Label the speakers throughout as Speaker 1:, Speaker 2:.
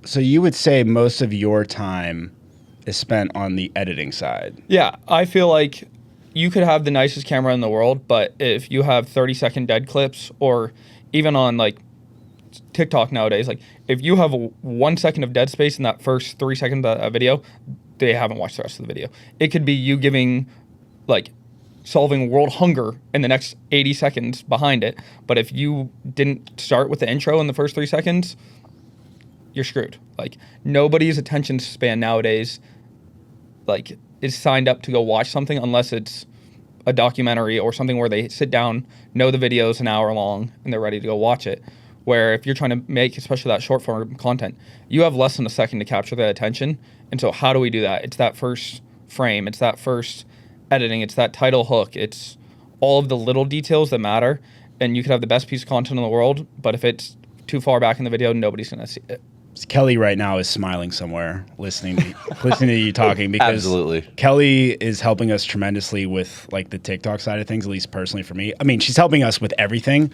Speaker 1: So you would say most of your time is spent on the editing side.
Speaker 2: Yeah, I feel like you could have the nicest camera in the world, but if you have 30-second dead clips, or even on like TikTok nowadays, like if you have 1 second of dead space in that first 3 seconds of a video, they haven't watched the rest of the video. It could be you giving like solving world hunger in the next 80 seconds behind it, but if you didn't start with the intro in the first 3 seconds, you're screwed. Like nobody's attention span nowadays like is signed up to go watch something unless it's a documentary or something where they sit down, know the video's an hour long, and they're ready to go watch it. Where if you're trying to make, especially that short form content, you have less than a second to capture their attention. And so how do we do that? It's that first frame, it's that first editing, it's that title hook, it's all of the little details that matter. And you could have the best piece of content in the world, but if it's too far back in the video, nobody's going to see it.
Speaker 1: Kelly right now is smiling somewhere, listening to you talking, because
Speaker 3: Absolutely.
Speaker 1: Kelly is helping us tremendously with like the TikTok side of things, at least personally for me. I mean, she's helping us with everything,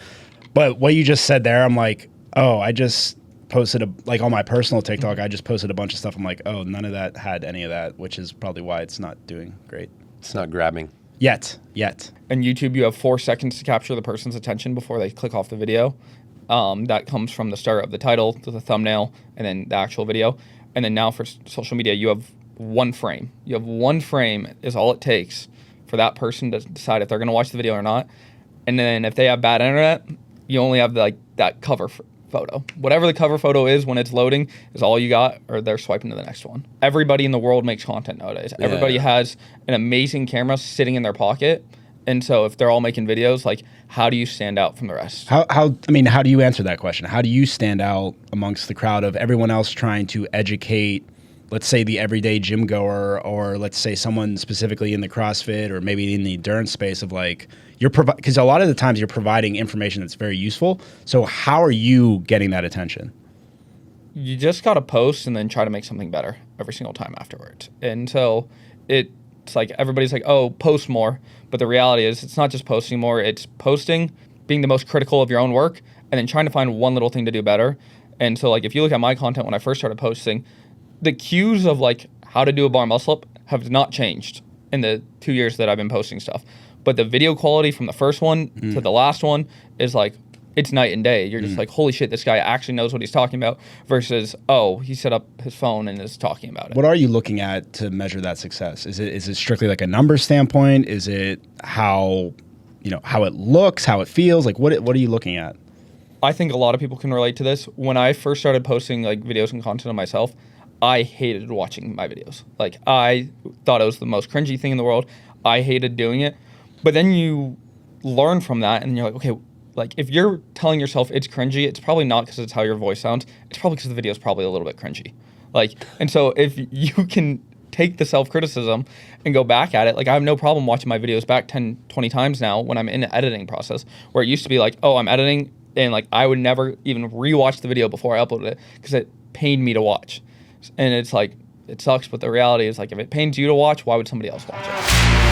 Speaker 1: but what you just said there, I'm like, oh, I just posted on my personal TikTok, I just posted a bunch of stuff. I'm like, oh, none of that had any of that, which is probably why it's not doing great.
Speaker 3: It's not grabbing.
Speaker 1: Yet.
Speaker 2: And YouTube, you have 4 seconds to capture the person's attention before they click off the video. That comes from the start of the title to the thumbnail and then the actual video. And then now for social media, you have 1 frame. You have 1 frame is all it takes for that person to decide if they're going to watch the video or not. And then if they have bad internet, you only have that cover photo. Whatever the cover photo is when it's loading is all you got, or they're swiping to the next one. Everybody in the world makes content nowadays. Yeah. Everybody has an amazing camera sitting in their pocket. And so if they're all making videos, like how do you stand out from the rest?
Speaker 1: How do you answer that question? How do you stand out amongst the crowd of everyone else trying to educate, let's say the everyday gym goer, or let's say someone specifically in the CrossFit or maybe in the endurance space of like, because a lot of the times you're providing information that's very useful. So how are you getting that attention?
Speaker 2: You just got to post and then try to make something better every single time afterwards. And so it's like everybody's like, oh, post more. But the reality is it's not just posting more. It's posting, being the most critical of your own work, and then trying to find one little thing to do better. And so like if you look at my content when I first started posting, the cues of like how to do a bar muscle up have not changed in the 2 years that I've been posting stuff. But the video quality from the first one to the last one is like, it's night and day. You're just like, holy shit, this guy actually knows what he's talking about versus, oh, he set up his phone and is talking about it.
Speaker 1: What are you looking at to measure that success? Is it strictly like a number standpoint? Is it how it looks, how it feels? Like what are you looking at?
Speaker 2: I think a lot of people can relate to this. When I first started posting like videos and content on myself, I hated watching my videos. Like I thought it was the most cringy thing in the world. I hated doing it. But then you learn from that and you're like, okay, like if you're telling yourself it's cringy, it's probably not because it's how your voice sounds. It's probably because the video is probably a little bit cringy. Like, and so if you can take the self-criticism and go back at it, like I have no problem watching my videos back 10, 20 times now when I'm in the editing process, where it used to be like, oh, I'm editing and like I would never even rewatch the video before I uploaded it because it pained me to watch. And it's like, it sucks, but the reality is like if it pains you to watch, why would somebody else watch it?